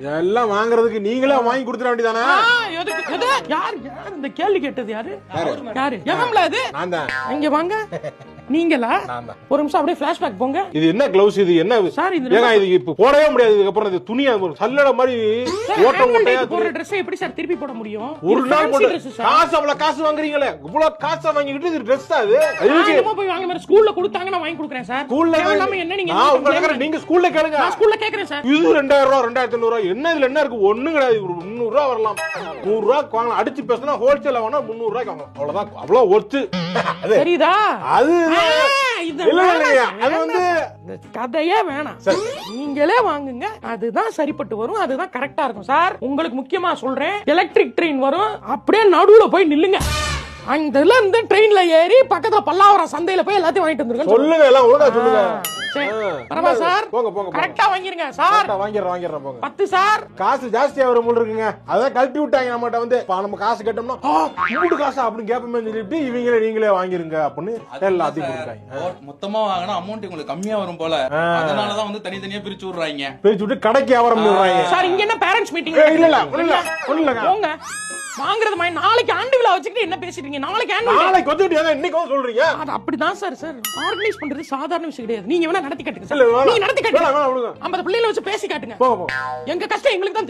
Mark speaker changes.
Speaker 1: எல்லாம் வாங்குறதுக்கு நீங்களே வாங்கி கொடுத்துட வேண்டியதானே?
Speaker 2: யார் இந்த கேள்வி கேட்டது? யாரு எவம்ல அது?
Speaker 1: நான் தான்.
Speaker 2: இங்க வாங்க. நீங்களா? ஒரு நிமிஷம் அப்படியே பிளாஷ்பேக் போங்க.
Speaker 1: இது என்ன கிளவுஸ்? இது என்ன
Speaker 2: சார்? இது
Speaker 1: இப்ப போடவே முடியாது. இதுக்கு அப்புறம் இது துணி சல்லட மாதிரி ஓட்ட ஓட்டையா
Speaker 2: போற Dress எப்படி சார் திருப்பி போட முடியும்?
Speaker 1: ஒரு நாள் போட்டு காசு அவ்வளவு காசு வாங்குறீங்களே, இவ்வளவு காசு வாங்கிட்டு இது Dress அது
Speaker 2: அதுக்கு போய் வாங்க. மாதிரி ஸ்கூல்ல கொடுத்தாங்க, நான் வாங்கி கொடுக்கிறேன் சார்.
Speaker 1: ஸ்கூல்ல
Speaker 2: என்ன நீங்க
Speaker 1: நீங்க ஸ்கூல்ல கேளுங்க.
Speaker 2: நான் ஸ்கூல்ல கேக்குறேன் சார்.
Speaker 1: இது 2000 ரூபாய் 2500 என்ன இதுல என்ன இருக்கு? ஒண்ணும் கிடையாது. 300 ரூபாய் வரலாம். 100 ரூபாய்க்கு வாங்கலாம். அடிச்சு பேசினா ஹோல்சேல்ல வாங்கினா 300 ரூபாய்க்கு வாங்கலாம். அவ்வளவுதான். அவ்வளவு ஒர்த்து.
Speaker 2: சரிதா?
Speaker 1: அது
Speaker 2: கதையே வேணாம், நீங்களே வாங்குங்க. அதுதான் சரிப்பட்டு வரும், அதுதான் கரெக்டா இருக்கும் சார். உங்களுக்கு முக்கியமா சொல்றேன், எலக்ட்ரிக் ட்ரெயின் வரும், அப்படியே நடுவுல போய் நில்லுங்க. அங்கல இருந்து ட்ரெயின்ல ஏறி பக்கத்துல பல்லாவரம் சந்தையில போய் எல்லாத்தையும் வாங்கிட்டு வந்துருங்க.
Speaker 1: சொல்லுங்க, எல்லாம் ஒழுங்கா சொல்லுங்க.
Speaker 2: பரவா சார்,
Speaker 1: போங்க போங்க,
Speaker 2: கரெக்ட்டா வாங்கிருங்க சார்.
Speaker 1: வாங்கிடுறேன் போங்க.
Speaker 2: 10 சார்.
Speaker 1: காசு ஜாஸ்தியா வரும் போல இருக்குங்க. அதான் கழட்டி விட்டாங்க நம்மகிட்ட வந்து. நம்ம காசு கேட்டோம்னா மூடு காசா அப்படின்னு கேப்பமே சொல்லிட்டு நீங்களே வாங்கிருங்க அப்படின்னு எல்லாத்தையும் கொடுத்தாங்க.
Speaker 3: மொத்தமா வாங்கினா அமௌண்ட் உங்களுக்கு கம்மியா வரும் போல, அதனாலதான் வந்து தனித்தனியா பிரிச்சு விடுறாங்க.
Speaker 1: பிரிச்சு விட்டு கடைக்கு வியாபாரம் பண்ணுவாங்க
Speaker 2: சார். இங்க என்ன பேரண்ட்ஸ் மீட்டிங்?
Speaker 1: இல்ல போங்க.
Speaker 2: வாங்குறது மாதிரி நாளைக்கு ஆண்டு விழா வச்சுக்கிட்டு என்ன பேசிட்டீங்க? நாளைக்கு
Speaker 1: இன்னைக்கு சொல்றீங்க.
Speaker 2: அது அப்படிதான் சார். ஆர்கனைஸ் பண்றது சாதாரண விஷயம் கிடையாது. நீங்க வேணா நடத்தி காட்டுங்க சார். நீங்க நடத்தி காட்டுங்க. 50 பிள்ளைகளை வச்சு பேசி காட்டுங்க. எங்க கஷ்டம் எங்களுக்கு தான் தெரியும்.